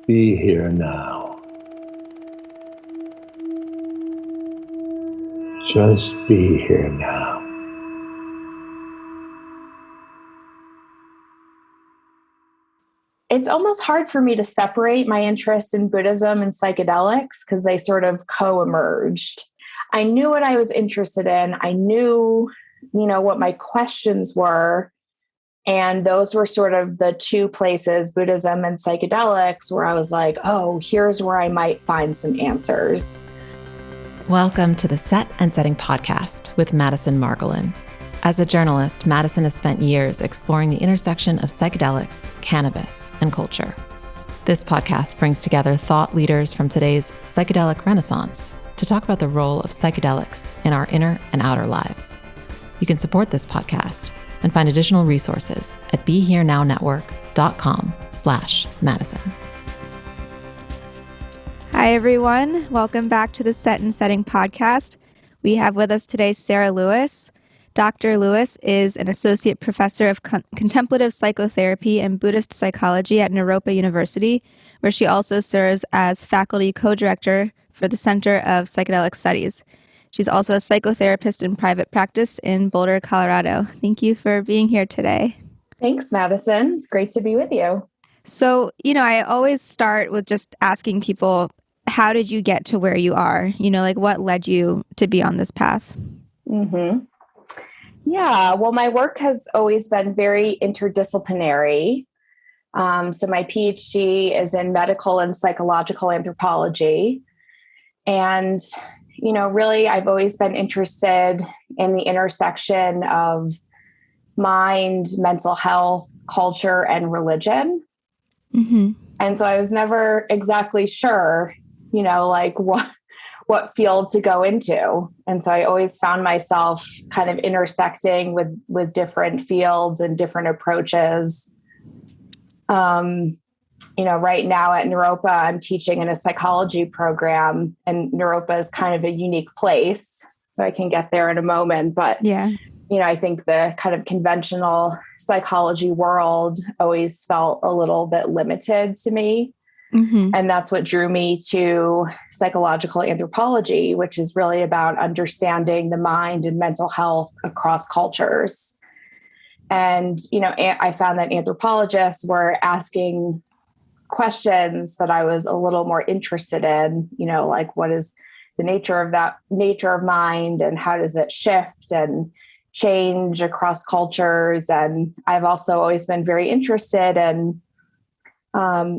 Be here now. Just be here now. It's almost hard for me to separate my interest in Buddhism and psychedelics because they sort of co-emerged. I knew what I was interested in. I knew, what my questions were. And those were sort of the two places, Buddhism and psychedelics, where I was like, oh, here's where I might find some answers. Welcome to the Set and Setting podcast with Madison Margolin. As a journalist, Madison has spent years exploring the intersection of psychedelics, cannabis, and culture. This podcast brings together thought leaders from today's psychedelic renaissance to talk about the role of psychedelics in our inner and outer lives. You can support this podcast and find additional resources at BeHereNowNetwork.com/Madison. Hi, everyone. Welcome back to the Set and Setting podcast. We have with us today Sara Lewis. Dr. Lewis is an associate professor of contemplative psychotherapy and Buddhist psychology at Naropa University, where she also serves as faculty co-director for the Center of Psychedelic Studies. She's also a psychotherapist in private practice in Boulder, Colorado. Thank you for being here today. Thanks, Madison. It's great to be with you. So, I always start with just asking people, how did you get to where you are? What led you to be on this path? Yeah, well, my work has always been very interdisciplinary. So my PhD is in medical and psychological anthropology. And, really, I've always been interested in the intersection of mind, mental health, culture, and religion. Mm-hmm. And so I was never exactly sure, what field to go into. And so I always found myself kind of intersecting with different fields and different approaches. Right now at Naropa, I'm teaching in a psychology program, and Naropa is kind of a unique place. So I can get there in a moment. But, yeah, I think the kind of conventional psychology world always felt a little bit limited to me. Mm-hmm. And that's what drew me to psychological anthropology, which is really about understanding the mind and mental health across cultures. And, I found that anthropologists were asking questions that I was a little more interested in, what is the nature of mind, and how does it shift and change across cultures? And I've also always been very interested in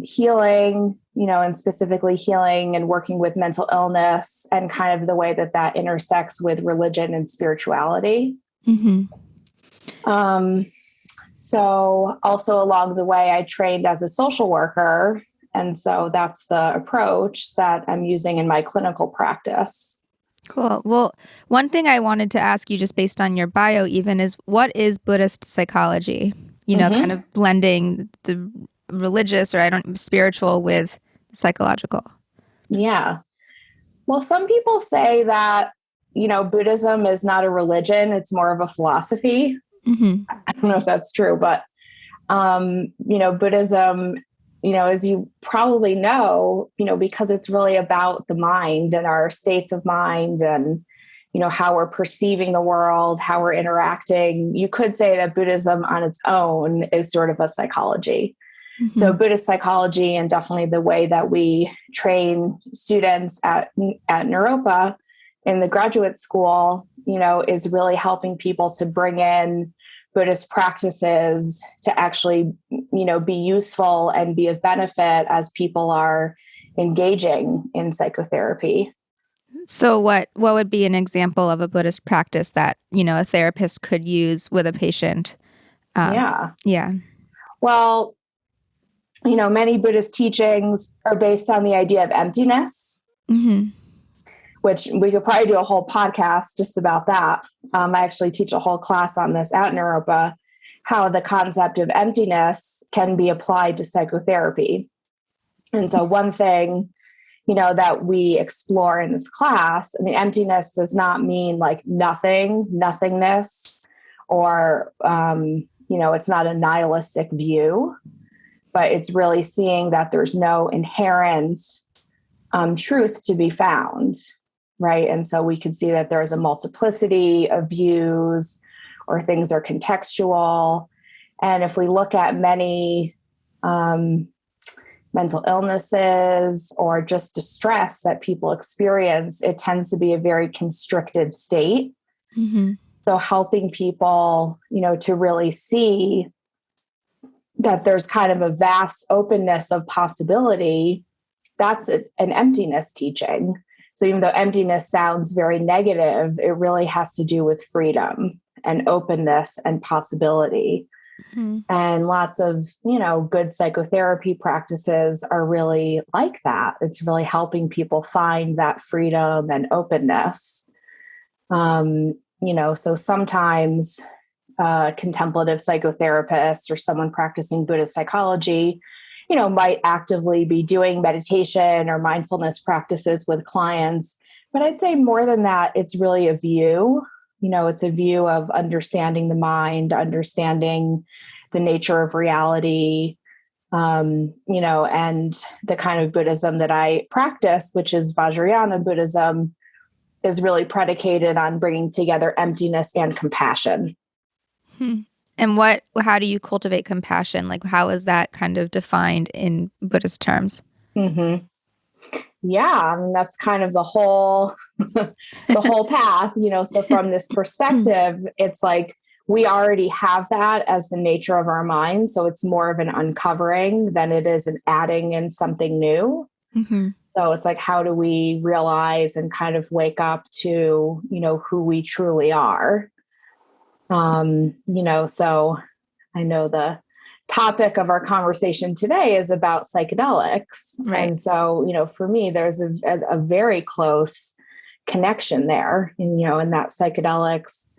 healing, and specifically healing and working with mental illness and kind of the way that intersects with religion and spirituality. Mm-hmm. So also along the way, I trained as a social worker. And so that's the approach that I'm using in my clinical practice. Cool. Well, one thing I wanted to ask you, just based on your bio even, is what is Buddhist psychology? Kind of blending the religious spiritual with psychological. Yeah. Well, some people say that, Buddhism is not a religion. It's more of a philosophy. Mm-hmm. I don't know if that's true, but, Buddhism, as you probably know, because it's really about the mind and our states of mind and, how we're perceiving the world, how we're interacting. You could say that Buddhism on its own is sort of a psychology. Mm-hmm. So Buddhist psychology, and definitely the way that we train students at Naropa in the graduate school, is really helping people to bring in Buddhist practices to actually, be useful and be of benefit as people are engaging in psychotherapy. So what would be an example of a Buddhist practice that, a therapist could use with a patient? Yeah. Well, many Buddhist teachings are based on the idea of emptiness, mm-hmm. which we could probably do a whole podcast just about that. I actually teach a whole class on this at Naropa, how the concept of emptiness can be applied to psychotherapy. And so one thing, that we explore in this class, emptiness does not mean like nothingness, or, it's not a nihilistic view. but it's really seeing that there's no inherent truth to be found, right? And so we can see that there's a multiplicity of views, or things are contextual. And if we look at many mental illnesses or just distress that people experience, it tends to be a very constricted state. Mm-hmm. So helping people, to really see that there's kind of a vast openness of possibility, that's an emptiness teaching. So even though emptiness sounds very negative, it really has to do with freedom and openness and possibility. Mm-hmm. And lots of, good psychotherapy practices are really like that. It's really helping people find that freedom and openness. So sometimes a contemplative psychotherapist or someone practicing Buddhist psychology, might actively be doing meditation or mindfulness practices with clients. But I'd say more than that, it's really a view. It's a view of understanding the mind, understanding the nature of reality, and the kind of Buddhism that I practice, which is Vajrayana Buddhism, is really predicated on bringing together emptiness and compassion. And how do you cultivate compassion? Like, how is that kind of defined in Buddhist terms? Mm-hmm. Yeah, that's kind of the whole path, So from this perspective, it's like we already have that as the nature of our mind. So it's more of an uncovering than it is an adding in something new. Mm-hmm. So it's like, how do we realize and kind of wake up to, who we truly are? So I know the topic of our conversation today is about psychedelics. Right. And so, for me, there's a very close connection there, in that psychedelics,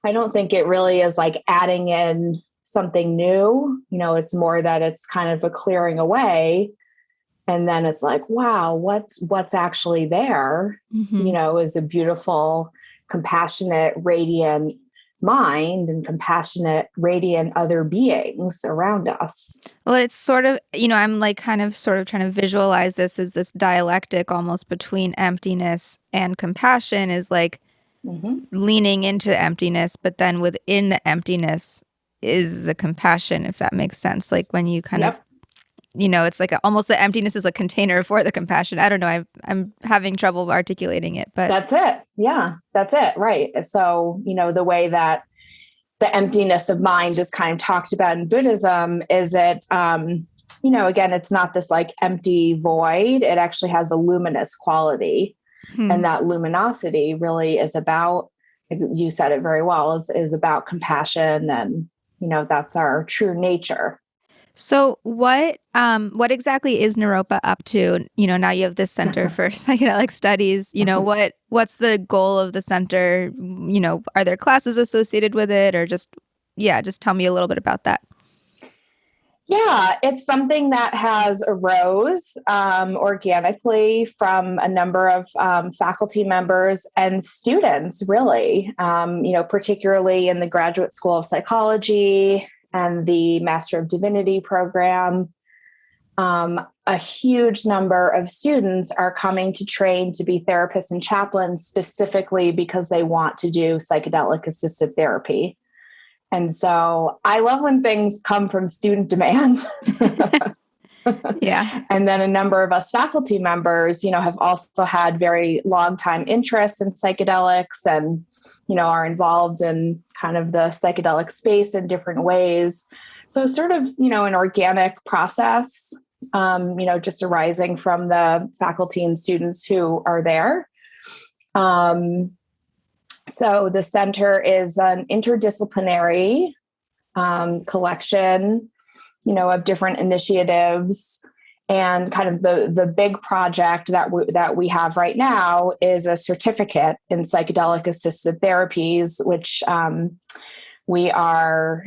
I don't think it really is like adding in something new. It's more that it's kind of a clearing away. And then it's like, wow, what's actually there, Mm-hmm. Is a beautiful, compassionate, radiant mind and compassionate, radiant other beings around us. Well, it's sort of, I'm like kind of sort of trying to visualize this as this dialectic almost between emptiness and compassion is like leaning into emptiness, but then within the emptiness is the compassion, if that makes sense. Like when you kind of, it's like almost the emptiness is a container for the compassion. I don't know. I'm having trouble articulating it, but that's it. Yeah, that's it. Right. So, the way that the emptiness of mind is kind of talked about in Buddhism is it, again, it's not this like empty void. It actually has a luminous quality. And that luminosity really is about, you said it very well, is about compassion. And, that's our true nature. So what exactly is Naropa up to? Now you have this Center for Psychedelic Studies. What's the goal of the center? Are there classes associated with it, or just tell me a little bit about that. Yeah, it's something that has arose organically from a number of faculty members and students, really, particularly in the Graduate School of Psychology and the Master of Divinity program. A huge number of students are coming to train to be therapists and chaplains specifically because they want to do psychedelic-assisted therapy. And so I love when things come from student demand. Yeah. And then a number of us faculty members, have also had very long time interest in psychedelics and, are involved in kind of the psychedelic space in different ways. So sort of, an organic process, just arising from the faculty and students who are there. So the center is an interdisciplinary collection, of different initiatives. And kind of the big project that we have right now is a certificate in psychedelic-assisted therapies, which we are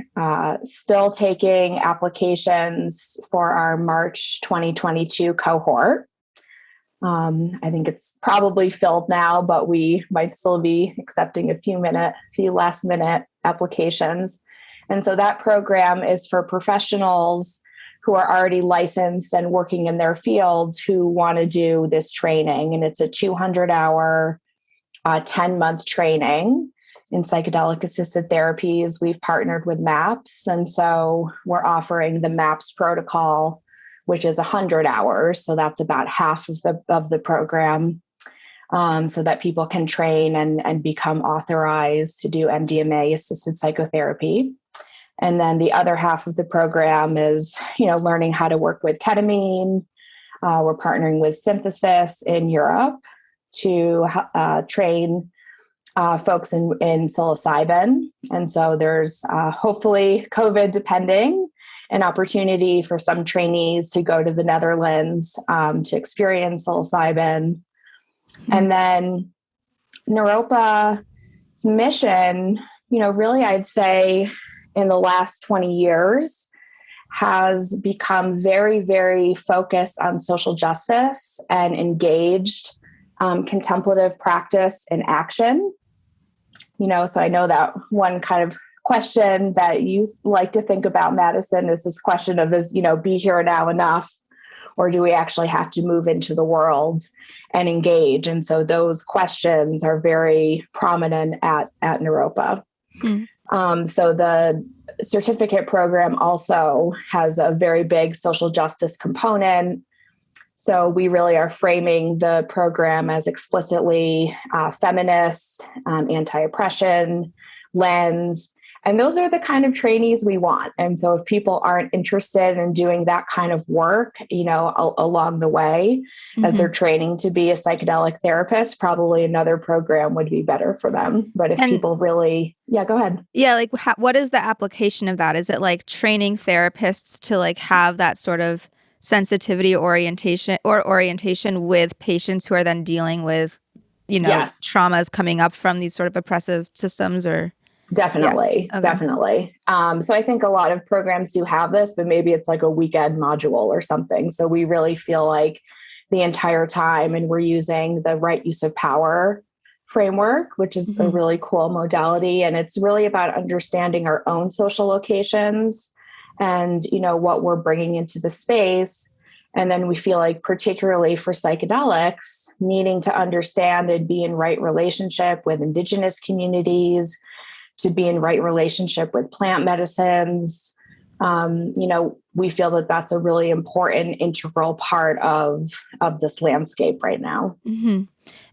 still taking applications for our March 2022 cohort. I think it's probably filled now, but we might still be accepting a few last minute applications. And so that program is for professionals who are already licensed and working in their fields who want to do this training. And it's a 200-hour, 10-month training in psychedelic-assisted therapies. We've partnered with MAPS. And so we're offering the MAPS protocol, which is 100 hours. So that's about half of the program, so that people can train and become authorized to do MDMA-assisted psychotherapy. And then the other half of the program is, learning how to work with ketamine. We're partnering with Synthesis in Europe to train folks in psilocybin. And so there's hopefully, COVID depending, an opportunity for some trainees to go to the Netherlands to experience psilocybin. Mm-hmm. And then Naropa's mission, really I'd say in the last 20 years has become very, very focused on social justice and engaged contemplative practice and action. So I know that one kind of question that you like to think about, Madison, is this question of be here now enough, or do we actually have to move into the world and engage? And so those questions are very prominent at Naropa. Mm. So the certificate program also has a very big social justice component. So we really are framing the program as explicitly feminist, anti-oppression lens. And those are the kind of trainees we want. And so if people aren't interested in doing that kind of work, along the way, mm-hmm. as they're training to be a psychedelic therapist, probably another program would be better for them. But if people really, go ahead. Yeah. What is the application of that? Is it like training therapists to have that sort of sensitivity orientation with patients who are then dealing with, yes. traumas coming up from these sort of oppressive systems or? Definitely. Yeah. Okay. Definitely. So I think a lot of programs do have this, but maybe it's like a weekend module or something. So we really feel like the entire time, and we're using the right use of power framework, which is mm-hmm. a really cool modality. And it's really about understanding our own social locations and, what we're bringing into the space. And then we feel like, particularly for psychedelics, needing to understand and be in right relationship with indigenous communities, to be in right relationship with plant medicines. We feel that that's a really important integral part of this landscape right now. Mm-hmm.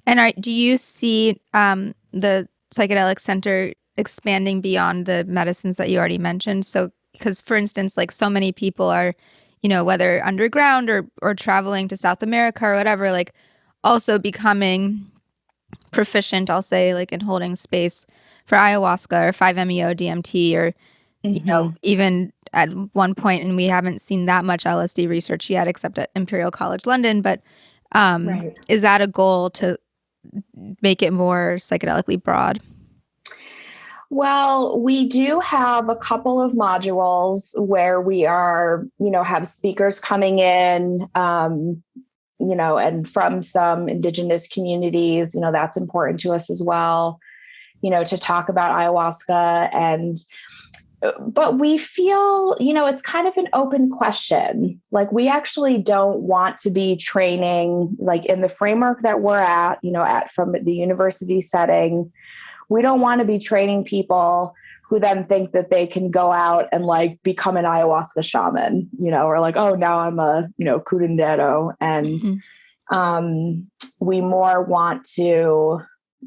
And do you see the Psychedelic Center expanding beyond the medicines that you already mentioned? So, because for instance, so many people are, whether underground or traveling to South America or whatever, also becoming proficient, I'll say, in holding space for ayahuasca or 5-MeO DMT or, mm-hmm. Even at one point, and we haven't seen that much LSD research yet, except at Imperial College London. But right. Is that a goal to make it more psychedelically broad? Well, we do have a couple of modules where we are, have speakers coming in, and from some indigenous communities, that's important to us as well, to talk about ayahuasca. But we feel, it's kind of an open question. We actually don't want to be training, in the framework that we're at, from the university setting. We don't want to be training people who then think that they can go out and become an ayahuasca shaman, or oh, now I'm a, curandero. And we more want to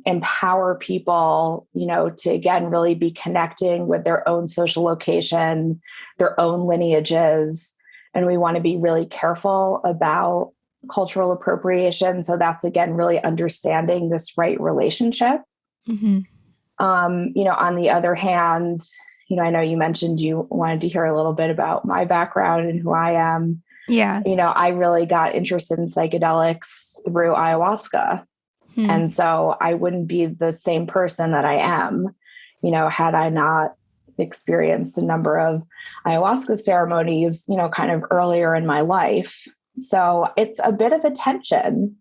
empower people, to again, really be connecting with their own social location, their own lineages. And we want to be really careful about cultural appropriation. So that's, again, really understanding this right relationship. Mm-hmm. On the other hand, I know you mentioned you wanted to hear a little bit about my background and who I am. Yeah. I really got interested in psychedelics through ayahuasca. And so I wouldn't be the same person that I am, had I not experienced a number of ayahuasca ceremonies, kind of earlier in my life. So it's a bit of a tension,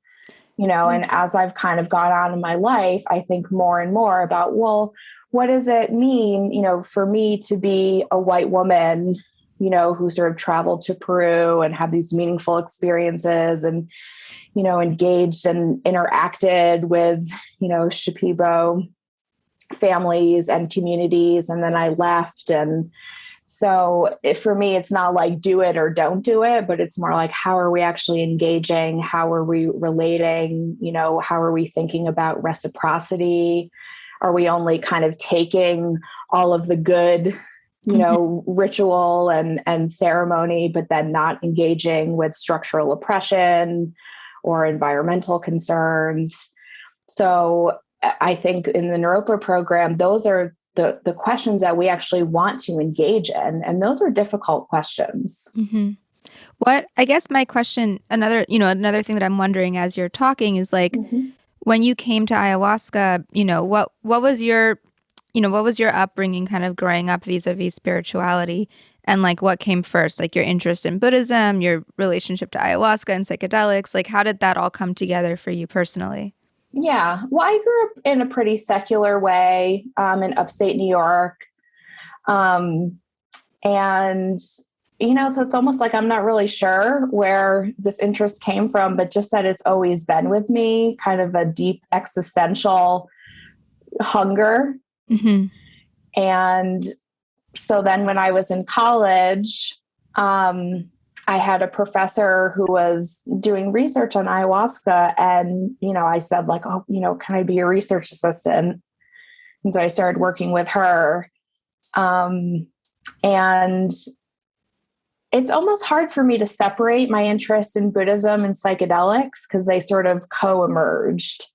and as I've kind of gone on in my life, I think more and more about, well, what does it mean, for me to be a white woman, who sort of traveled to Peru and had these meaningful experiences and, engaged and interacted with, Shipibo families and communities. And then I left. And so for me, it's not like do it or don't do it, but it's more like, how are we actually engaging? How are we relating? How are we thinking about reciprocity? Are we only kind of taking all of the good, ritual and ceremony, but then not engaging with structural oppression or environmental concerns? So I think in the Naropa program, those are the questions that we actually want to engage in. And those are difficult questions. Mm-hmm. What, I guess my question, another thing that I'm wondering as you're talking is like, when you came to ayahuasca, what was your upbringing kind of growing up vis-a-vis spirituality? And like, what came first, like your interest in Buddhism, your relationship to ayahuasca and psychedelics? Like, how did that all come together for you personally? Yeah. Well, I grew up in a pretty secular way in upstate New York. So it's almost like I'm not really sure where this interest came from, but just that it's always been with me, kind of a deep existential hunger. Mm-hmm. And so then when I was in college, I had a professor who was doing research on ayahuasca. And, I said like, oh, can I be a research assistant? And so I started working with her. And it's almost hard for me to separate my interest in Buddhism and psychedelics because they sort of co-emerged.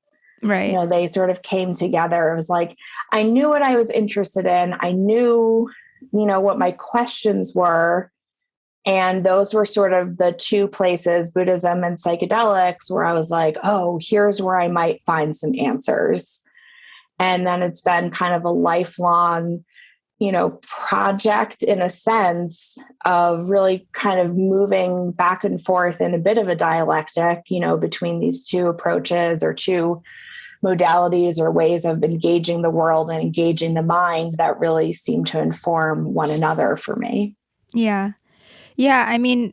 Right. They sort of came together. It was like, I knew what I was interested in. I knew, what my questions were. And those were sort of the two places, Buddhism and psychedelics, where I was like, oh, here's where I might find some answers. And then it's been kind of a lifelong, project in a sense of really kind of moving back and forth in a bit of a dialectic, between these two approaches or two modalities or ways of engaging the world and engaging the mind that really seem to inform one another for me. Yeah. Yeah. I mean,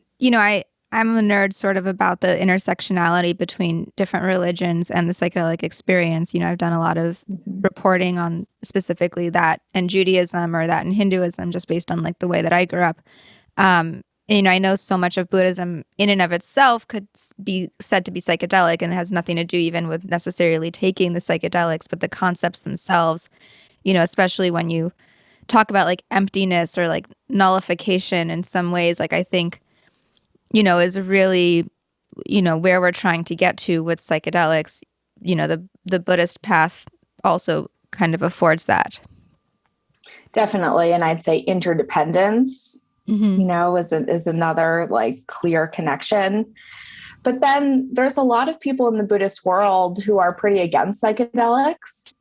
I'm a nerd sort of about the intersectionality between different religions and the psychedelic experience. I've done a lot of reporting on specifically that and Judaism or that and Hinduism, just based on like the way that I grew up. I know so much of Buddhism in and of itself could be said to be psychedelic, and it has nothing to do even with necessarily taking the psychedelics, but the concepts themselves, especially when you talk about like emptiness or like nullification in some ways, like I think, is really, where we're trying to get to with psychedelics. The Buddhist path also kind of affords that. Definitely. And I'd say interdependence, is another like clear connection. But then there's a lot of people in the Buddhist world who are pretty against psychedelics.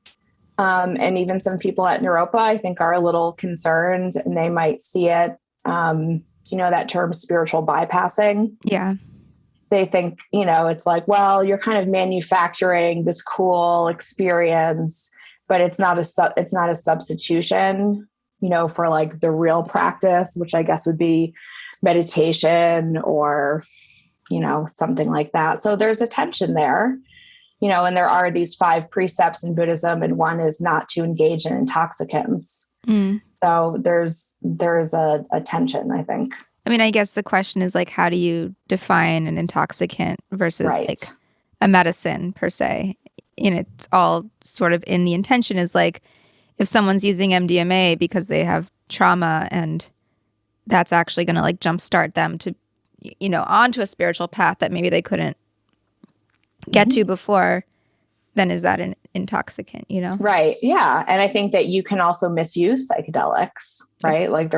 And even some people at Naropa, I think, are a little concerned, and they might see it, that term spiritual bypassing. Yeah. They think, it's like, well, you're kind of manufacturing this cool experience, but it's not a substitution, for like the real practice, which I guess would be meditation or, something like that. So there's a tension there. And there are these 5 precepts in Buddhism, and one is not to engage in intoxicants. So there's a tension, I think. I mean, I guess the question is like, how do you define an intoxicant versus like a medicine per se? It's all sort of in the intention is like, if someone's using MDMA because they have trauma and that's actually going to like jumpstart them to, onto a spiritual path that maybe they couldn't get to before, then is that an intoxicant, Right. Yeah. And I think that you can also misuse psychedelics, right? Like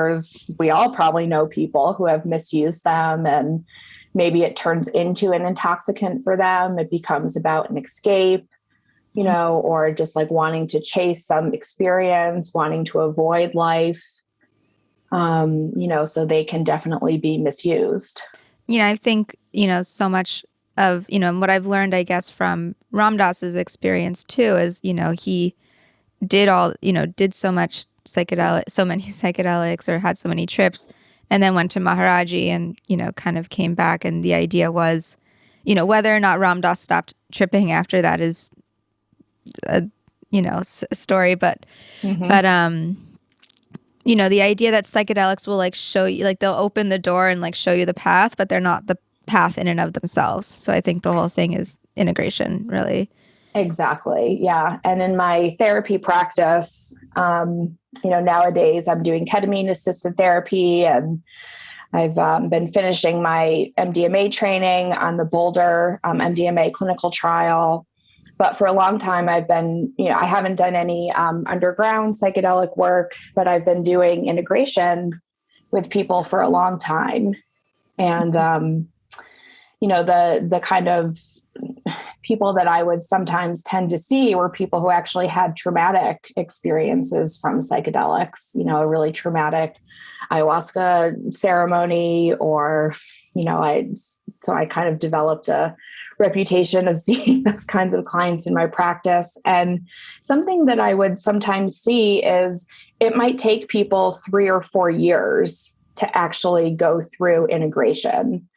we all probably know people who have misused them, and maybe it turns into an intoxicant for them. It becomes about an escape, or just like wanting to chase some experience, wanting to avoid life, so they can definitely be misused. I think, so much of, what I've learned, I guess, from Ram Dass's experience too, is, he did so many psychedelics or had so many trips. and then went to Maharaji and, kind of came back. And the idea was, whether or not Ram Dass stopped tripping after that is a story, but the idea that psychedelics will like show you, like they'll open the door and like show you the path, but they're not the path in and of themselves. So I think the whole thing is integration, really. Exactly. Yeah. And in my therapy practice, nowadays I'm doing ketamine-assisted therapy, and I've been finishing my MDMA training on the Boulder MDMA clinical trial. But for a long time, I've been, I haven't done any underground psychedelic work, but I've been doing integration with people for a long time. And, the kind of people that I would sometimes tend to see were people who actually had traumatic experiences from psychedelics, a really traumatic ayahuasca ceremony, or, so I kind of developed a reputation of seeing those kinds of clients in my practice. And something that I would sometimes see is it might take people 3 or 4 years to actually go through integration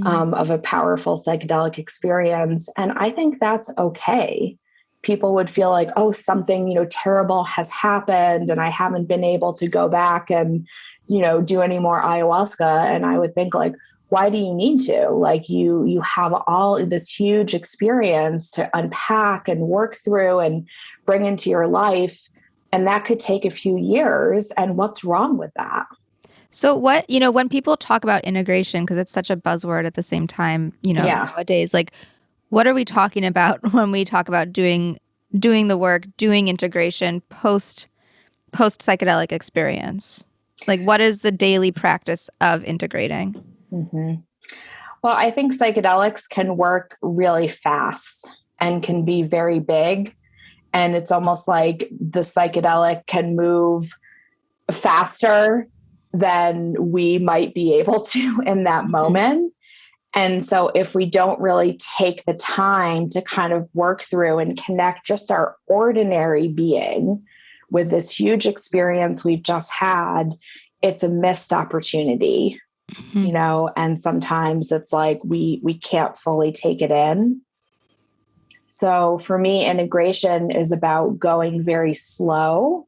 of a powerful psychedelic experience. And I think that's okay. People would feel like, oh, something, terrible has happened and I haven't been able to go back and, do any more ayahuasca. And I would think like, why do you need to? Like you have all this huge experience to unpack and work through and bring into your life. And that could take a few years. And what's wrong with that? So what, when people talk about integration, because it's such a buzzword at the same time, nowadays, like what are we talking about when we talk about doing the work, doing integration post psychedelic experience? Like what is the daily practice of integrating? Mm-hmm. Well, I think psychedelics can work really fast and can be very big. And it's almost like the psychedelic can move faster than we might be able to in that moment. And so if we don't really take the time to kind of work through and connect just our ordinary being with this huge experience we've just had, it's a missed opportunity, and sometimes it's like we can't fully take it in. So for me, integration is about going very slow.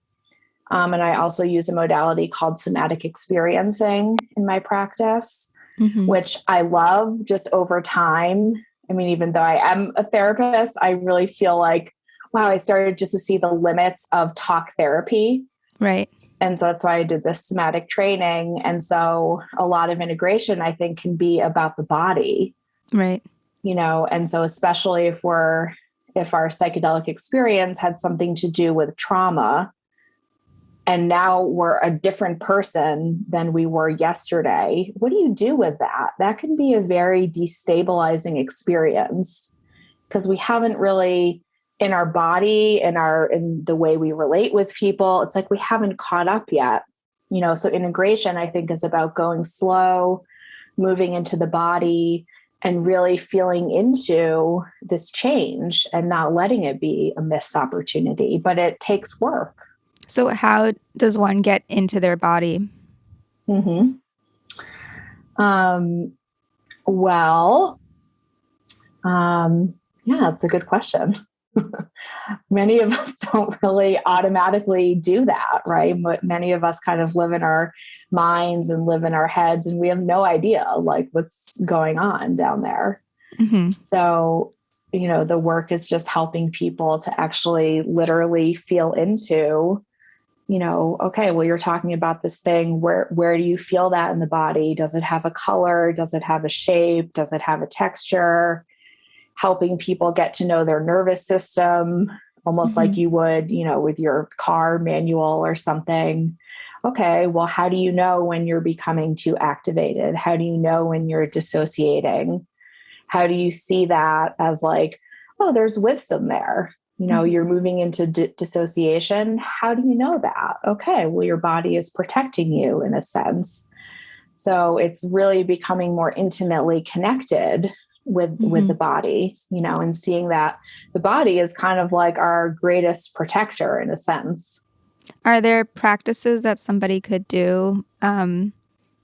And I also use a modality called somatic experiencing in my practice, which I love just over time. I mean, even though I am a therapist, I really feel like, wow, I started just to see the limits of talk therapy. Right. And so that's why I did this somatic training. And so a lot of integration, I think, can be about the body. Right. And so especially if our psychedelic experience had something to do with trauma, and now we're a different person than we were yesterday, what do you do with that? That can be a very destabilizing experience because we haven't really, in our body, in the way we relate with people, it's like we haven't caught up yet. So integration, I think, is about going slow, moving into the body, and really feeling into this change and not letting it be a missed opportunity. But it takes work. So how does one get into their body? Yeah, that's a good question. Many of us don't really automatically do that, right? But many of us kind of live in our minds and live in our heads, and we have no idea like what's going on down there. So, the work is just helping people to actually literally feel into, okay, well, you're talking about this thing. Where do you feel that in the body? Does it have a color? Does it have a shape? Does it have a texture? Helping people get to know their nervous system, almost like you would, with your car manual or something. Okay, well, how do you know when you're becoming too activated? How do you know when you're dissociating? How do you see that as like, oh, there's wisdom there? You're moving into dissociation. How do you know that? Okay, well, your body is protecting you in a sense. So it's really becoming more intimately connected with the body, and seeing that the body is kind of like our greatest protector in a sense. Are there practices that somebody could do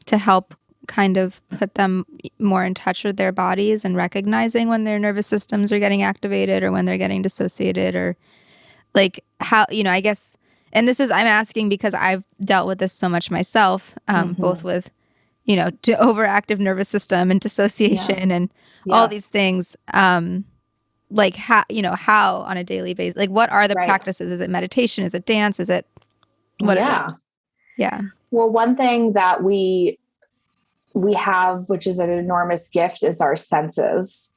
to help kind of put them more in touch with their bodies and recognizing when their nervous systems are getting activated or when they're getting dissociated, or like how, I guess, and I'm asking because I've dealt with this so much myself, both with, to overactive nervous system and dissociation and all these things. Like how on a daily basis, like what are the practices? Is it meditation? Is it dance? Is it, what is it? Yeah. Well, one thing that we have, which is an enormous gift, is our senses.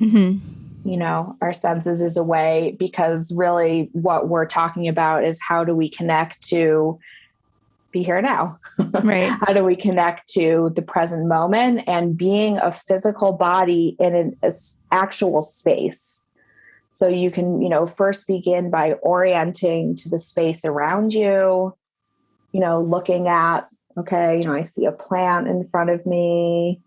Our senses is a way, because really what we're talking about is how do we connect to be here now? Right. How do we connect to the present moment and being a physical body in an actual space? So you can, first begin by orienting to the space around you, looking at, okay, I see a plant in front of me.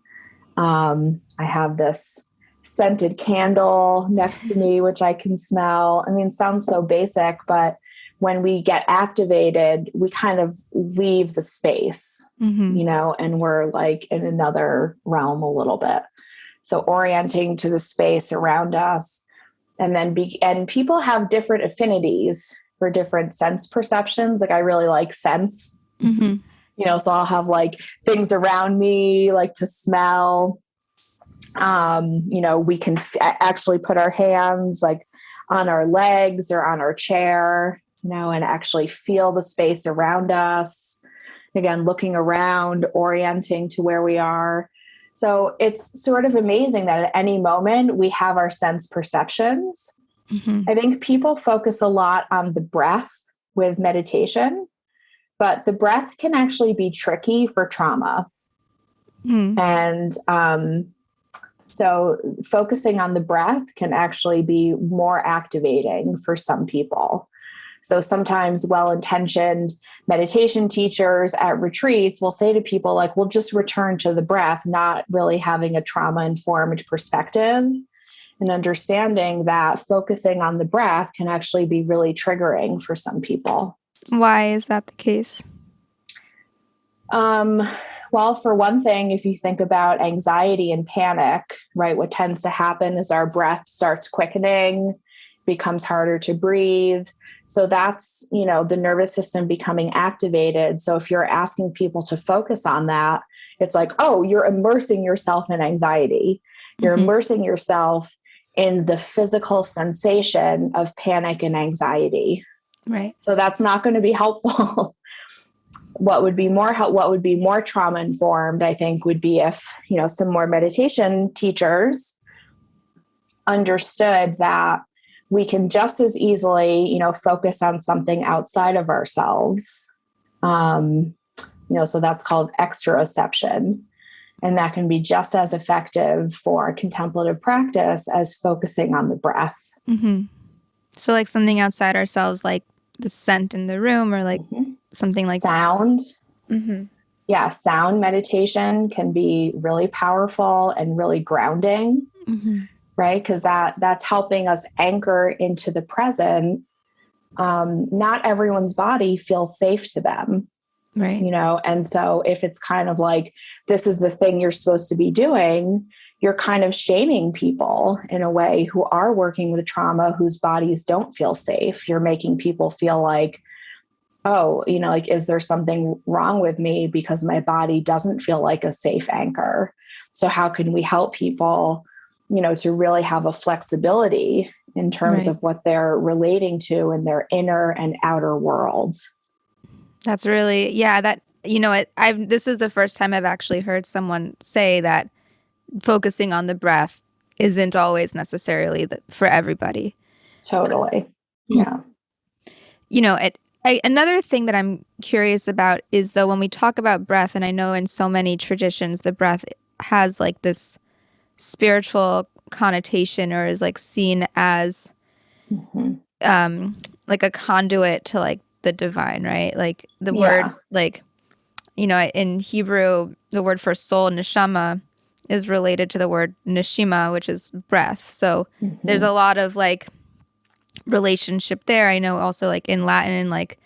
I have this scented candle next to me, which I can smell. I mean, it sounds so basic, but when we get activated, we kind of leave the space, and we're like in another realm a little bit. So orienting to the space around us, and then and people have different affinities for different sense perceptions. Like I really like sense, so I'll have like things around me, like to smell. We can actually put our hands like on our legs or on our chair, and actually feel the space around us. Again, looking around, orienting to where we are. So it's sort of amazing that at any moment we have our sense perceptions. I think people focus a lot on the breath with meditation, but the breath can actually be tricky for trauma. And so focusing on the breath can actually be more activating for some people. So sometimes well-intentioned meditation teachers at retreats will say to people like, well, just return to the breath, not really having a trauma-informed perspective, and understanding that focusing on the breath can actually be really triggering for some people. Why is that the case? Well, for one thing, if you think about anxiety and panic, right, what tends to happen is our breath starts quickening, becomes harder to breathe. So that's, the nervous system becoming activated. So if you're asking people to focus on that, it's like, oh, you're immersing yourself in anxiety. You're immersing yourself in the physical sensation of panic and anxiety. Right. So that's not going to be helpful. What would be more trauma informed, I think, would be if, some more meditation teachers understood that we can just as easily, focus on something outside of ourselves. So that's called exteroception. And that can be just as effective for contemplative practice as focusing on the breath. So like something outside ourselves, like the scent in the room, or like something like sound. Yeah, sound meditation can be really powerful and really grounding, right? Because that's helping us anchor into the present. Not everyone's body feels safe to them. Right. And so if it's kind of like, this is the thing you're supposed to be doing, you're kind of shaming people in a way who are working with trauma, whose bodies don't feel safe. You're making people feel like, oh, like, is there something wrong with me because my body doesn't feel like a safe anchor? So how can we help people, to really have a flexibility in terms of what they're relating to in their inner and outer worlds? That's really, this is the first time I've actually heard someone say that focusing on the breath isn't always necessarily for everybody. Totally. Yeah. Another thing that I'm curious about is, though, when we talk about breath, and I know in so many traditions, the breath has like this spiritual connotation, or is like seen as like a conduit to like the divine, right? Like the word, like, in Hebrew, the word for soul, neshama, is related to the word neshima, which is breath. So there's a lot of like relationship there. I know also like in Latin, like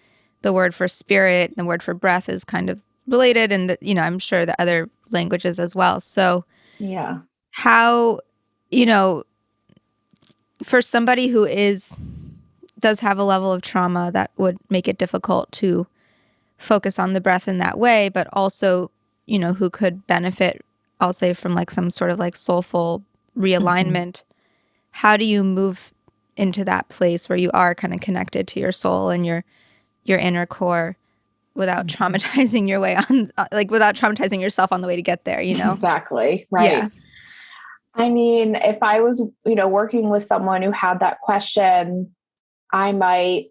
the word for spirit and the word for breath is kind of related, and I'm sure the other languages as well. So Yeah. how, for somebody who does have a level of trauma that would make it difficult to focus on the breath in that way, but also, who could benefit, I'll say, from like some sort of like soulful realignment, how do you move into that place where you are kind of connected to your soul and your inner core without traumatizing your way on, like without traumatizing yourself on the way to get there, Exactly. Right. Yeah. I mean, if I was, working with someone who had that question, I might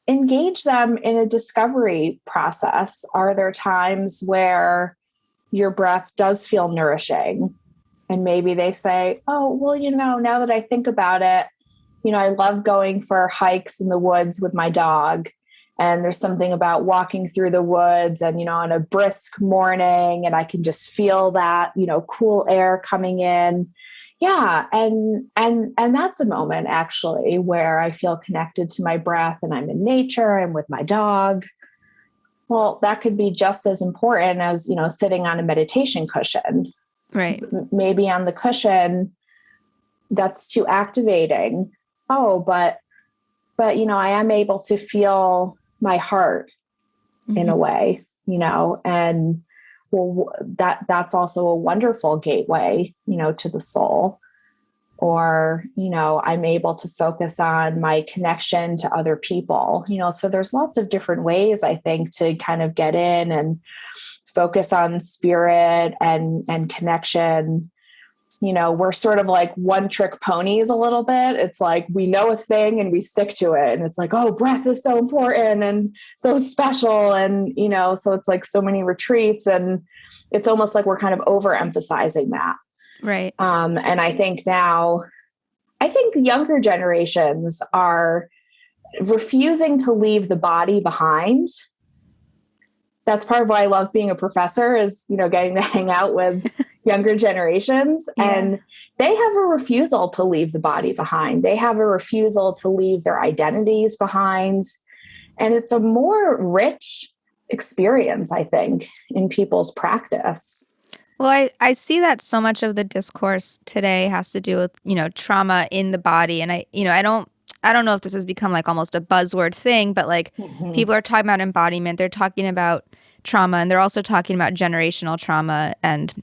engage them in a discovery process. Are there times where your breath does feel nourishing? And maybe they say, oh, well, now that I think about it, I love going for hikes in the woods with my dog. And there's something about walking through the woods and, on a brisk morning, and I can just feel that, cool air coming in. Yeah. And that's a moment actually where I feel connected to my breath and I'm in nature and with my dog. Well, that could be just as important as, sitting on a meditation cushion. Right. Maybe on the cushion, that's too activating. Oh, but, I am able to feel my heart in a way, and well, that's also a wonderful gateway, to the soul. Or, I'm able to focus on my connection to other people, so there's lots of different ways, I think, to kind of get in and focus on spirit and connection. We're sort of like one trick ponies a little bit. It's like we know a thing and we stick to it. And it's like, oh, breath is so important and so special. And, so it's like so many retreats, and it's almost like we're kind of overemphasizing that. Right. And I think younger generations are refusing to leave the body behind. That's part of why I love being a professor is, getting to hang out with younger generations. Yeah. And they have a refusal to leave the body behind. They have a refusal to leave their identities behind. And it's a more rich experience, I think, in people's practice. Well, I see that so much of the discourse today has to do with, trauma in the body. And I don't know if this has become like almost a buzzword thing, but like people are talking about embodiment, they're talking about trauma, and they're also talking about generational trauma and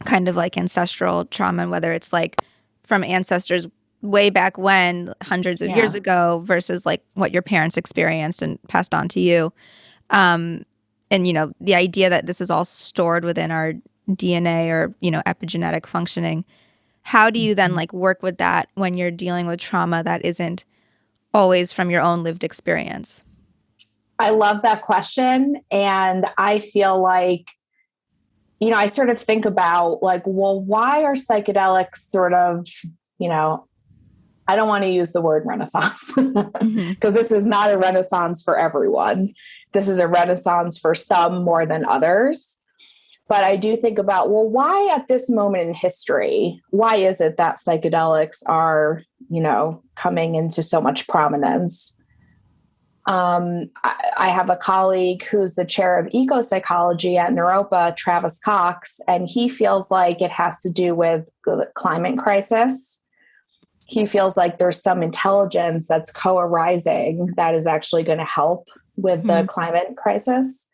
kind of like ancestral trauma, and whether it's like from ancestors way back when, hundreds of years ago, versus like what your parents experienced and passed on to you. And, the idea that this is all stored within our DNA or, epigenetic functioning. How do you then like work with that when you're dealing with trauma that isn't always from your own lived experience? I love that question. And I feel like, I sort of think about like, well, why are psychedelics sort of, I don't want to use the word renaissance because this is not a renaissance for everyone. This is a renaissance for some more than others. But I do think about, well, why at this moment in history, why is it that psychedelics are, coming into so much prominence? I have a colleague who's the chair of eco-psychology at Naropa, Travis Cox, and he feels like it has to do with the climate crisis. He feels like there's some intelligence that's co-arising that is actually going to help with the climate crisis.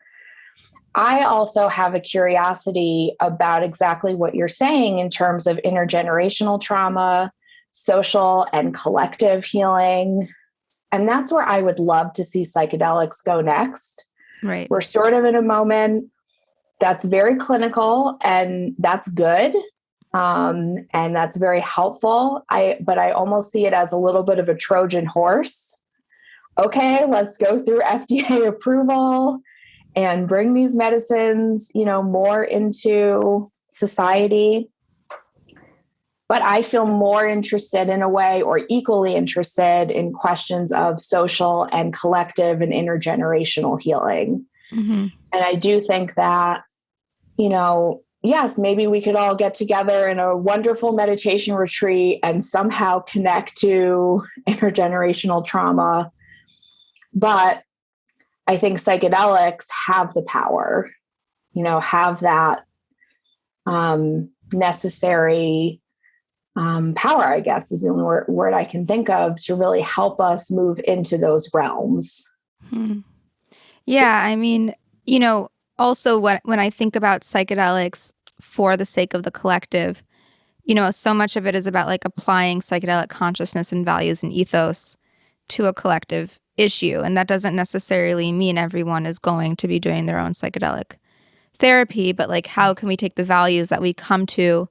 I also have a curiosity about exactly what you're saying in terms of intergenerational trauma, social and collective healing. And that's where I would love to see psychedelics go next. Right. We're sort of in a moment that's very clinical, and that's good. And that's very helpful. But I almost see it as a little bit of a Trojan horse. Okay, let's go through FDA approval and bring these medicines, more into society. But I feel more interested in a way, or equally interested in questions of social and collective and intergenerational healing. And I do think that, yes, maybe we could all get together in a wonderful meditation retreat and somehow connect to intergenerational trauma. But I think psychedelics have the power, have that necessary power, I guess is the only word I can think of, to really help us move into those realms. Yeah, I mean, also when I think about psychedelics for the sake of the collective, so much of it is about like applying psychedelic consciousness and values and ethos to a collective issue. And that doesn't necessarily mean everyone is going to be doing their own psychedelic therapy, but like, how can we take the values that we come to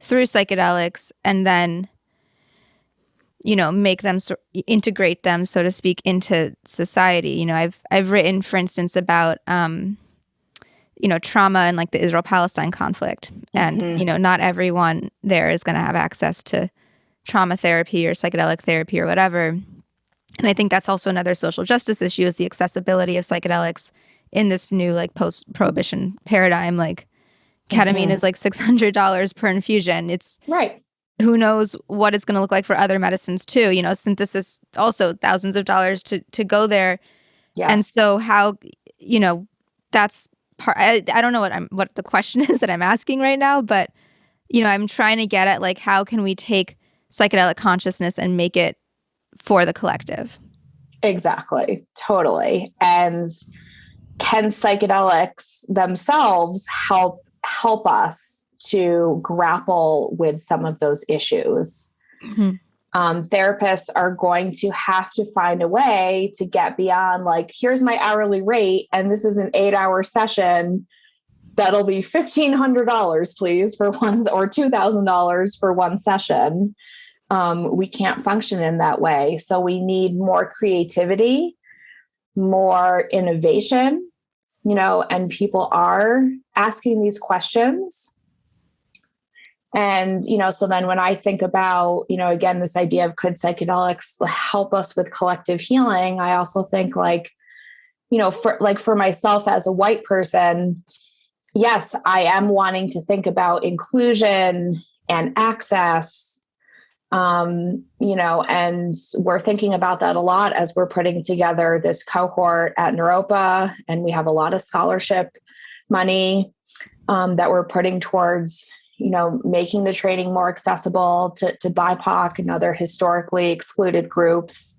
through psychedelics and then, make them, integrate them, so to speak, into society. I've written, for instance, about, trauma and like the Israel-Palestine conflict. And, not everyone there is going to have access to trauma therapy or psychedelic therapy or whatever. And I think that's also another social justice issue, is the accessibility of psychedelics in this new like post-prohibition paradigm. Like ketamine is like $600 per infusion. It's right. Who knows what it's going to look like for other medicines too. Synthesis also thousands of dollars to go there. Yes. And so how, that's part, I don't know what the question is that I'm asking right now, but, I'm trying to get at like, how can we take psychedelic consciousness and make it for the collective? Exactly. Totally. And can psychedelics themselves help us to grapple with some of those issues? Therapists are going to have to find a way to get beyond like, here's my hourly rate, and this is an 8-hour session. That'll be $1,500, please, for one, or $2,000 for one session. We can't function in that way. So we need more creativity, more innovation, and people are asking these questions. And, so then when I think about, again, this idea of could psychedelics help us with collective healing, I also think like, for myself as a white person, yes, I am wanting to think about inclusion and access, and we're thinking about that a lot as we're putting together this cohort at Naropa, and we have a lot of scholarship money that we're putting towards making the training more accessible to BIPOC and other historically excluded groups.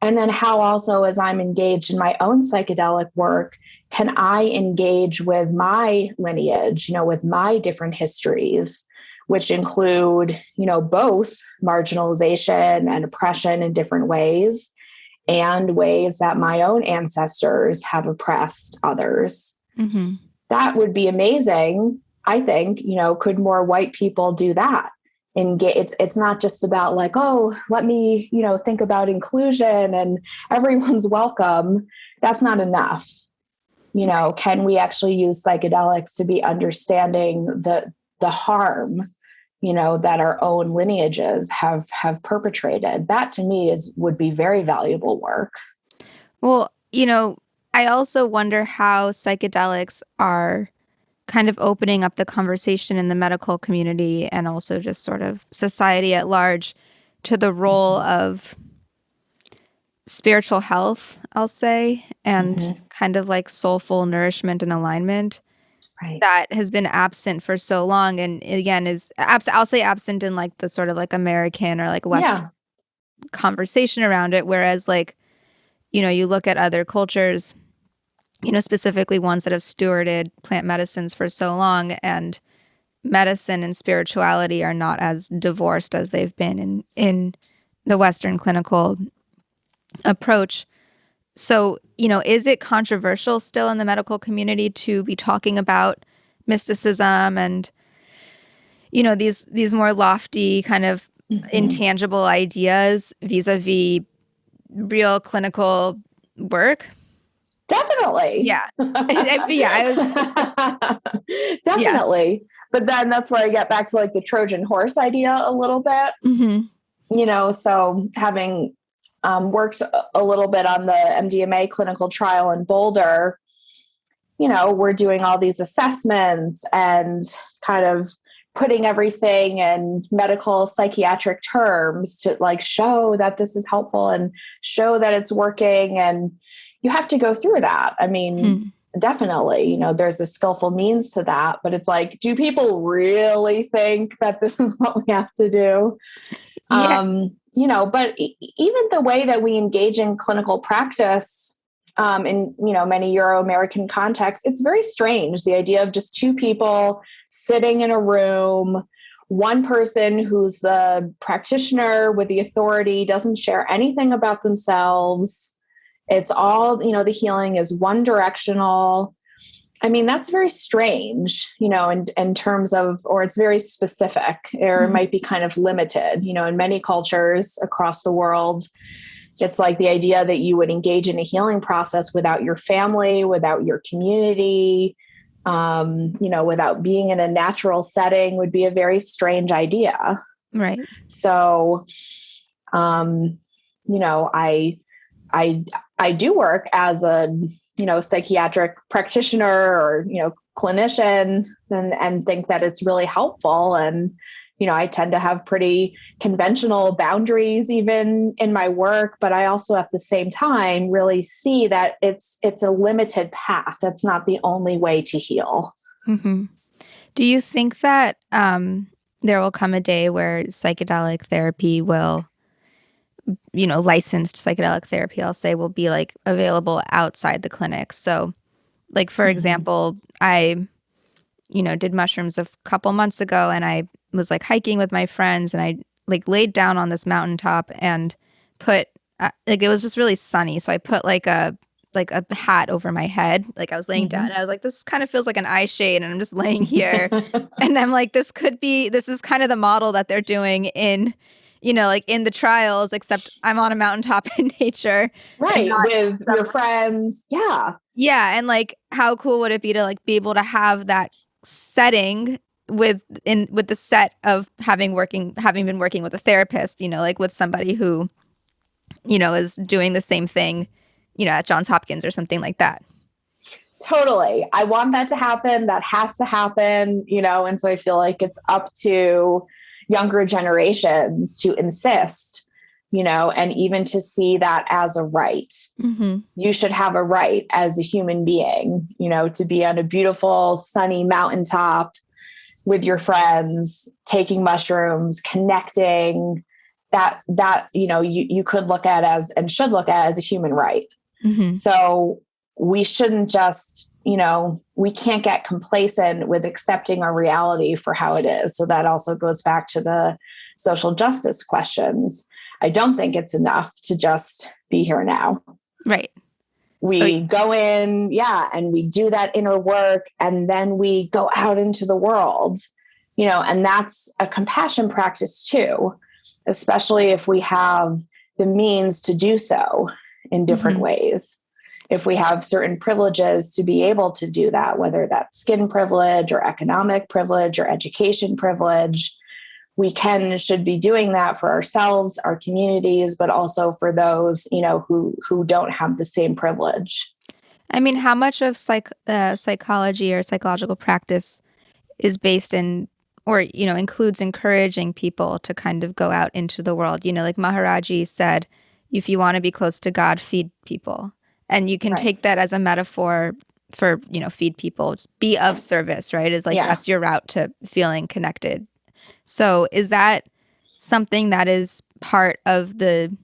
And then how also, as I'm engaged in my own psychedelic work, can I engage with my lineage, with my different histories, which include, both marginalization and oppression in different ways, and ways that my own ancestors have oppressed others. That would be amazing. I think, could more white people do that? And it's not just about like, oh, let me, think about inclusion and everyone's welcome. That's not enough. Can we actually use psychedelics to be understanding the harm, that our own lineages have perpetrated? That to me would be very valuable work. Well, I also wonder how psychedelics are kind of opening up the conversation in the medical community and also just sort of society at large to the role of spiritual health, I'll say, and kind of like soulful nourishment and alignment that has been absent for so long. And again, I'll say absent in like the sort of like American or like Western conversation around it. Whereas like, you look at other cultures, specifically ones that have stewarded plant medicines for so long, and medicine and spirituality are not as divorced as they've been in the Western clinical approach. So, is it controversial still in the medical community to be talking about mysticism and, these more lofty kind of intangible ideas vis-a-vis real clinical work? Definitely. Yeah. Definitely. Yeah. But then that's where I get back to like the Trojan horse idea a little bit. So having worked a little bit on the MDMA clinical trial in Boulder, we're doing all these assessments and kind of putting everything in medical psychiatric terms to like show that this is helpful and show that it's working. And, you have to go through that. I mean, definitely, you know, there's a skillful means to that, but it's like, do people really think that this is what we have to do? Yeah. You know, but even the way that we engage in clinical practice, in, you know, many Euro-American contexts, it's very strange. The idea of just two people sitting in a room, one person who's the practitioner with the authority doesn't share anything about themselves. It's all, you know, the healing is one directional. I mean, that's very strange, you know, in terms of, or it's very specific, or it might be kind of limited, you know, in many cultures across the world. It's like the idea that you would engage in a healing process without your family, without your community, you know, without being in a natural setting would be a very strange idea. Right. So, you know, I do work as a, you know, psychiatric practitioner or, you know, clinician and think that it's really helpful. And, you know, I tend to have pretty conventional boundaries even in my work, but I also at the same time really see that it's a limited path. That's not the only way to heal. Mm-hmm. Do you think that there will come a day where psychedelic therapy will, you know, licensed psychedelic therapy, I'll say, will be like available outside the clinic? So like, for example, I, you know, did mushrooms a couple months ago, and I was like hiking with my friends, and I like laid down on this mountaintop and put like, it was just really sunny. So I put like a hat over my head. Like I was laying down and I was like, this kind of feels like an eye shade, and I'm just laying here. And I'm like, this is kind of the model that they're doing in, you know, like in the trials, except I'm on a mountaintop in nature. Right. With your friends. Yeah. Yeah. And like, how cool would it be to like be able to have that setting with the set of having been working with a therapist, you know, like with somebody who, you know, is doing the same thing, you know, at Johns Hopkins or something like that. Totally. I want that to happen. That has to happen, you know, and so I feel like it's up to younger generations to insist, you know, and even to see that as a right. You should have a right as a human being, you know, to be on a beautiful, sunny mountaintop with your friends, taking mushrooms, connecting, that, you know, you could look at as, and should look at as a human right. So we shouldn't just, you know, we can't get complacent with accepting our reality for how it is. So that also goes back to the social justice questions. I don't think it's enough to just be here now. Right. We go in, and we do that inner work, and then we go out into the world, you know, and that's a compassion practice too, especially if we have the means to do so in different ways. If we have certain privileges to be able to do that, whether that's skin privilege or economic privilege or education privilege, we should be doing that for ourselves, our communities, but also for those, you know, who don't have the same privilege. I mean, how much of psychology or psychological practice is based in, or, you know, includes encouraging people to kind of go out into the world? You know, like Maharaji said, if you want to be close to God, feed people. And you can take that as a metaphor for, you know, feed people, just be of service, right? Is like, that's your route to feeling connected. So is that something that is part of the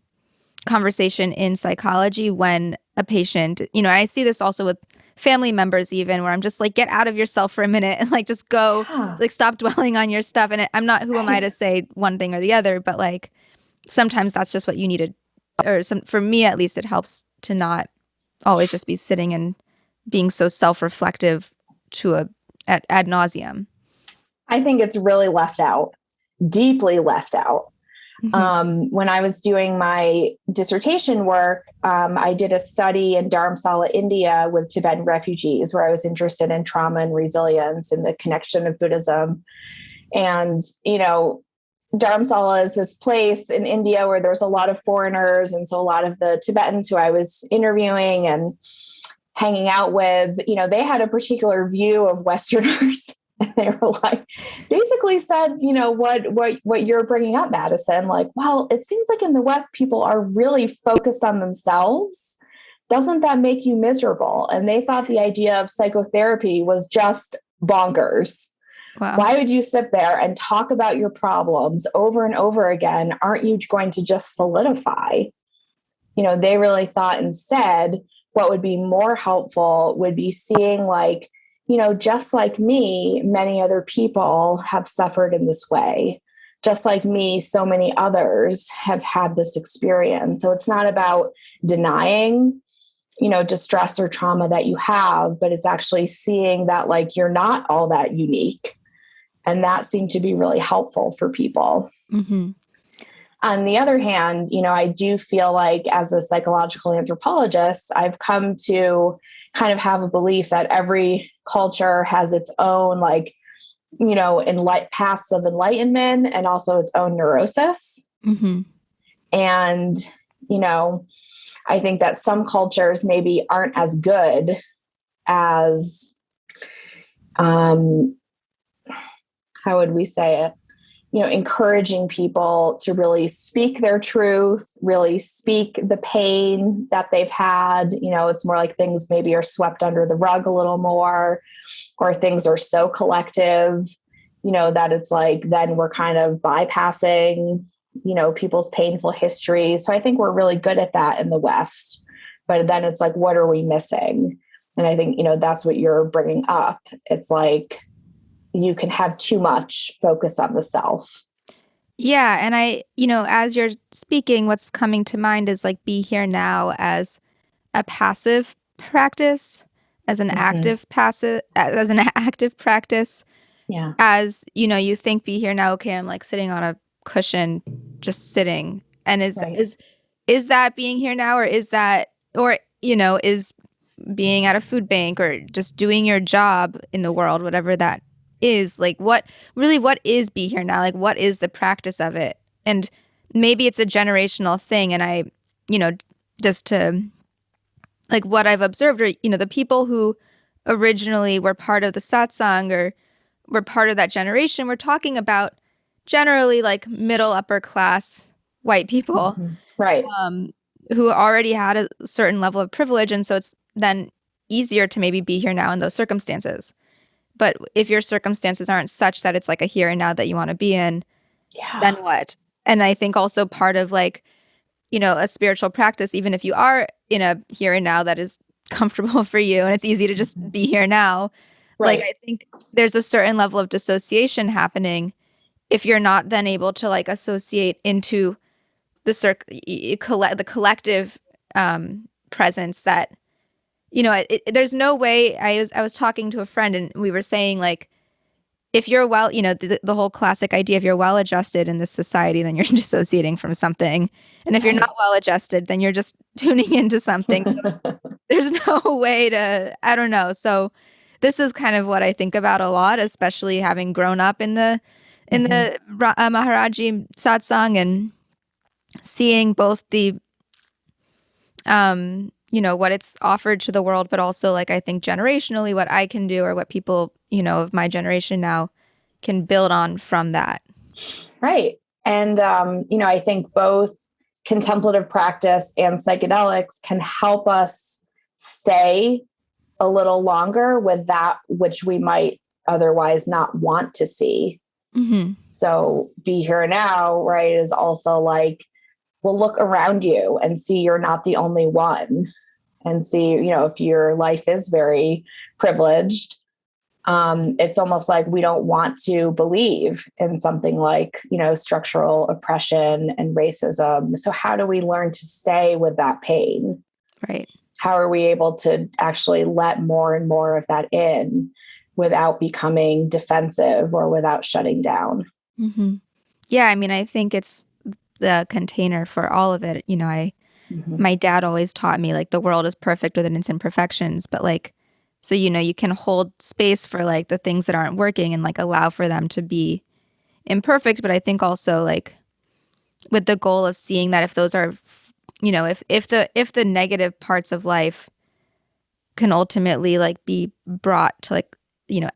conversation in psychology when a patient, you know, I see this also with family members even, where I'm just like, get out of yourself for a minute and like, just go, like, stop dwelling on your stuff. And I'm not, who am I to say one thing or the other, but like, sometimes that's just what you needed. Or for me, at least, it helps to not always just be sitting and being so self-reflective ad nauseum. I think it's really left out, deeply left out. When I was doing my dissertation work, I did a study in Dharamsala, India with Tibetan refugees, where I was interested in trauma and resilience and the connection of Buddhism. And, you know, Dharamsala is this place in India where there's a lot of foreigners. And so a lot of the Tibetans who I was interviewing and hanging out with, you know, they had a particular view of Westerners. And they were like, basically said, you know, what you're bringing up, Madison, like, well, it seems like in the West, people are really focused on themselves. doesn't that make you miserable? And they thought the idea of psychotherapy was just bonkers. Wow. Why would you sit there and talk about your problems over and over again? Aren't you going to just solidify? They really thought instead what would be more helpful would be seeing like, just like me, many other people have suffered in this way. Just like me, so many others have had this experience. So it's not about denying, distress or trauma that you have, but it's actually seeing that like you're not all that unique. And that seemed to be really helpful for people. Mm-hmm. On the other hand, I do feel like as a psychological anthropologist, I've come to kind of have a belief that every culture has its own like, paths of enlightenment and also its own neurosis. Mm-hmm. And, I think that some cultures maybe aren't as good as, how would we say it? Encouraging people to really speak their truth, really speak the pain that they've had. It's more like things maybe are swept under the rug a little more, or things are so collective, that it's like, then we're kind of bypassing, people's painful history. So I think we're really good at that in the West, but then it's like, what are we missing? And I think, that's what you're bringing up. It's like, you can have too much focus on the self. Yeah. And as you're speaking, what's coming to mind is like be here now as a passive practice, as an active practice. Yeah. As, you think be here now, okay, I'm like sitting on a cushion, just sitting. And is that being here now, or is that, is being at a food bank or just doing your job in the world, whatever that is, like what is be here now? Like what is the practice of it? And maybe it's a generational thing. And I, just to like what I've observed, or, the people who originally were part of the satsang or were part of that generation, we're talking about generally like middle upper class white people, right? Who already had a certain level of privilege. And so it's then easier to maybe be here now in those circumstances. But if your circumstances aren't such that it's like a here and now that you want to be in, then what? And I think also part of like, a spiritual practice, even if you are in a here and now that is comfortable for you and it's easy to just be here now, right. Like I think there's a certain level of dissociation happening if you're not then able to like associate into the collective presence that, there's no way. I was talking to a friend and we were saying like, if you're well, the whole classic idea, if you're well adjusted in this society, then you're dissociating from something. And if you're not well adjusted, then you're just tuning into something. So there's no way to, I don't know. So this is kind of what I think about a lot, especially having grown up in the Maharaji satsang and seeing both the, what it's offered to the world, but also like, I think generationally what I can do or what people, of my generation now can build on from that. Right. And, I think both contemplative practice and psychedelics can help us stay a little longer with that which we might otherwise not want to see. Mm-hmm. So be here now, right, is also like, well, look around you and see you're not the only one. And see, if your life is very privileged, it's almost like we don't want to believe in something like, structural oppression and racism. So how do we learn to stay with that pain? Right. How are we able to actually let more and more of that in without becoming defensive or without shutting down? Mm-hmm. Yeah. I mean, I think it's the container for all of it. My dad always taught me like the world is perfect within its imperfections, but like, so, you can hold space for like the things that aren't working and like allow for them to be imperfect. But I think also like with the goal of seeing that if those are, if the negative parts of life can ultimately like be brought to like,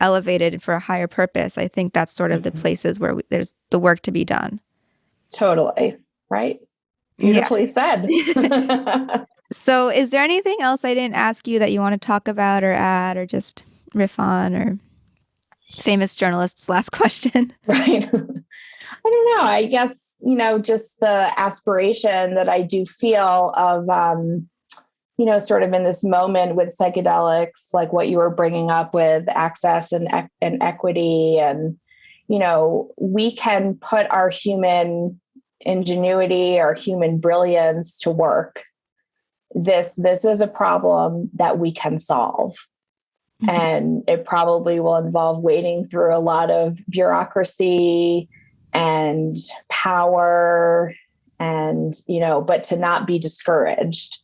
elevated for a higher purpose, I think that's sort of the places where there's the work to be done. Totally. Right. Beautifully said. So is there anything else I didn't ask you that you want to talk about or add or just riff on, or famous journalist's last question? Right. I don't know. I guess, just the aspiration that I do feel of, sort of in this moment with psychedelics, like what you were bringing up with access and equity. And, we can put our human ingenuity, our human brilliance to work. This is a problem that we can solve. Mm-hmm. And it probably will involve wading through a lot of bureaucracy and power and, but to not be discouraged,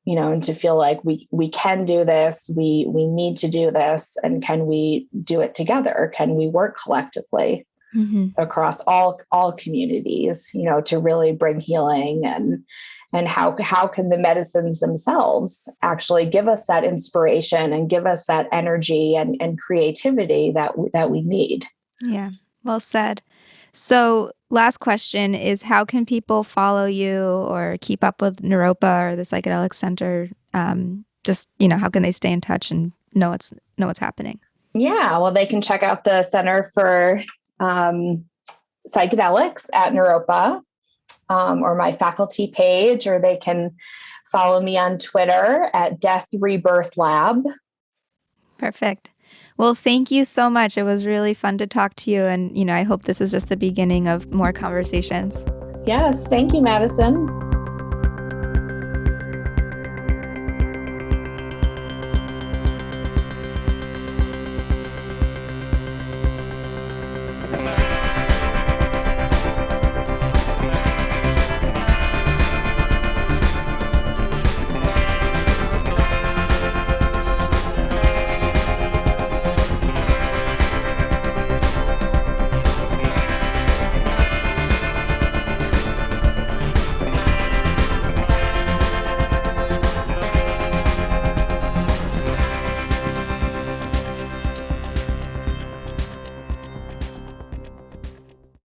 and to feel like we can do this, we need to do this, and can we do it together? Can we work collectively across all communities, to really bring healing, and how can the medicines themselves actually give us that inspiration and give us that energy and creativity that we need? Yeah, well said. So last question is, how can people follow you or keep up with Naropa or the Psychedelic Center? Just, how can they stay in touch and know what's happening? Yeah, well, they can check out the Center for Psychedelics at Naropa, or my faculty page, or they can follow me on Twitter at Death Rebirth Lab. Perfect. Well, thank you so much. It was really fun to talk to you. And, I hope this is just the beginning of more conversations. Yes. Thank you, Madison.